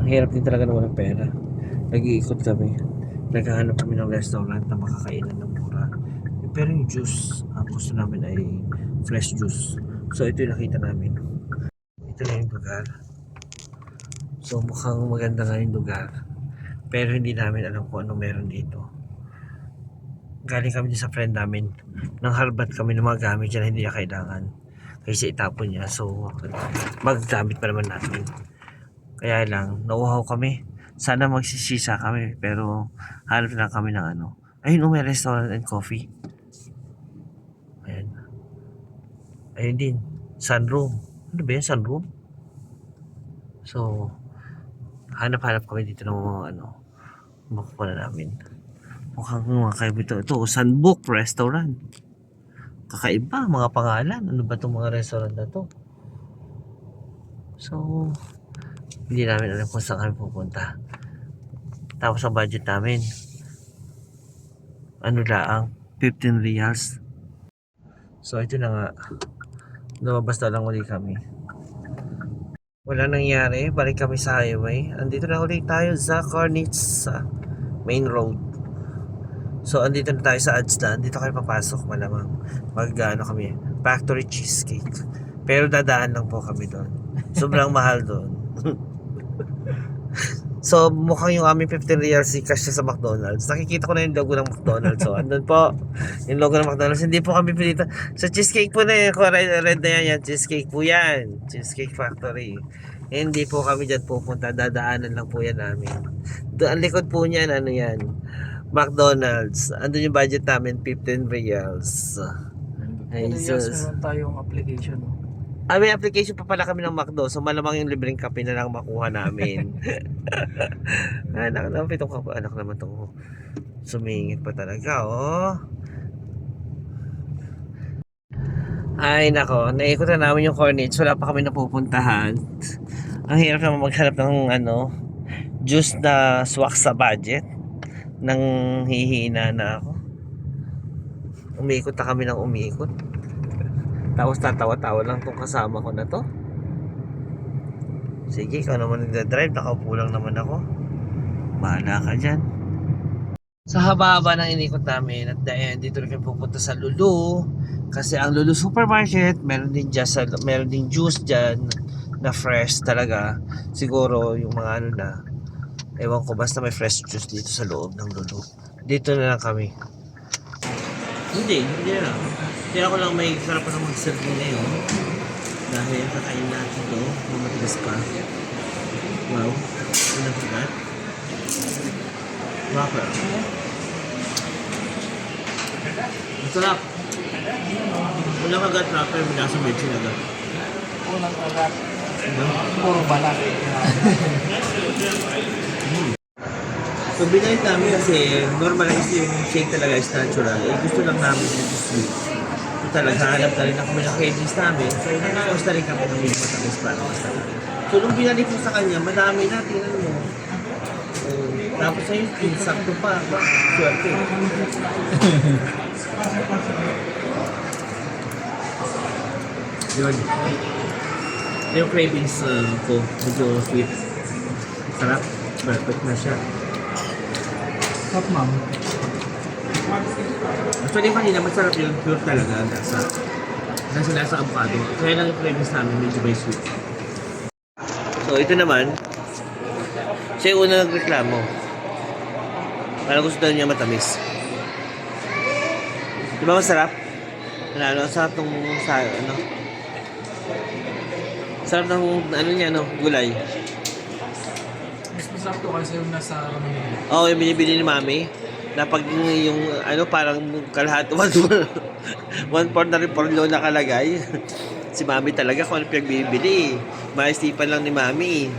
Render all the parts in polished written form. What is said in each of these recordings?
hirap din talaga na walang pera. Nag-iikot kami. Naghahanap kami ng restaurant na makakainan ng mura. Pero yung juice, ang gusto namin ay fresh juice. So ito yung nakita namin. Ito na yung lugar. So mukhang maganda nga yung lugar. Pero hindi namin alam kung ano meron dito. Galing kami din sa friend namin. Nang harbat kami ng mga gamit dyan hindi niya kailangan. Kasi itapon niya. So maggamit pa naman natin. Kaya lang, nauhaw kami. Sana magsisisa kami. Pero hanap lang kami ng ano. Ayun, may restaurant and coffee. Ayan. Ayun din. Sunroom. Ano ba yan? Sunroom? So, hanap-hanap kami dito ng mga ano. Makukuha namin. Mukhang mga kaibigan ito. Sunbook Restaurant. Kakaiba, mga pangalan. Ano ba itong mga restaurant na to? So, hindi namin alam kung saan kami pupunta. Tapos ang budget namin, ano laang, 15 reals. So, ito na nga. Lumabas na lang ulit kami. Wala nangyari. Balik kami sa highway. Andito na ulit tayo sa Cornitz main road. So, andito na tayo sa Adslan. Dito kayo papasok malamang. Mag-ano kami, factory cheesecake. Pero dadaan lang po kami doon. Sobrang mahal doon. So, mukhang yung aming 15 reals cash sa McDonald's. Nakikita ko na yung logo ng McDonald's. So, andun po yung logo ng McDonald's. Hindi po kami pinita. Sa cheesecake po na yun. Red na yan. Cheesecake po yan. Cheesecake Factory. Hindi po kami dyan pupunta. Dadaanan lang po yan namin. Ang likod po niyan, ano yan? McDonald's. Andun yung budget namin, 15 reals. Ay, meron tayong application. May application pa pala kami ng McDo. So malamang yung libreng kape na lang makuha namin. Anak naman itong kape. Anak naman itong sumingit pa talaga, oh. Ay nako, naikot na namin yung Cornets. Wala pa kami napupuntahan. Ang hirap naman maghanap ng ano, juice na swak sa budget. Nang hihina na ako. Umiikot na kami ng umiikot. Tapos tatawa-tawa lang tong kasama ko na to. Sige, ikaw naman nagdadrive. Nakaupo lang naman ako. Bahala ka dyan. Sa haba-haba ng inikot namin at the end, dito rin pupunta sa Lulu. Kasi ang Lulu Supermarket, meron din juice dyan na fresh talaga. Siguro yung mga ano na, ewan ko, basta may fresh juice dito sa loob ng Lulu. Dito na lang kami. Hindi na. Kaya ako lang may sarap pa ng mag-serve na yun. Dahil kakain natin ito. Matigas pa. Wow. Ano ba? Wrapper. Masarap. Unang agad wrapper, may nasa medyo agad. Unang agad. Puro balat. So binayad namin kasi normal kasi yung shake talaga is natural. Gusto lang namin yung sweet. So talaga hanap na rin kami ng candies namin. So nakawas na rin kami ng medyo matamis para mas talaga. So nung binalik mo sa kanya, madami na, tingnan mo. So, tapos sa yung pin, sakto pa. Swerte. Yun. Yung cravings ko, medyo sweet. Sarap. Perfect na siya. Stop, ma'am. Actually, kanina masarap yun. Pure talaga. Nasa avocado. Kaya lang yung cravings namin medyo may sweet. So, ito naman. Siya yung una nagreklamo. Parang gusto daw niya matamis. Di ba masarap? Ang sarap nung sarap ng ano niya, gulay. Mas masarap to kasi yung nasa ramen. Oo, yung binibili ni Mami. Na pag yung parang kalahat, 1/4 na rin porlo nakalagay. Si Mami talaga kung ano pinagbibili. Maistipan lang ni Mami.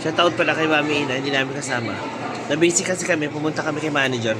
Shout out pala kay Mami Ina, hindi namin kasama. Na-busy kasi kami, pumunta kami kay manager.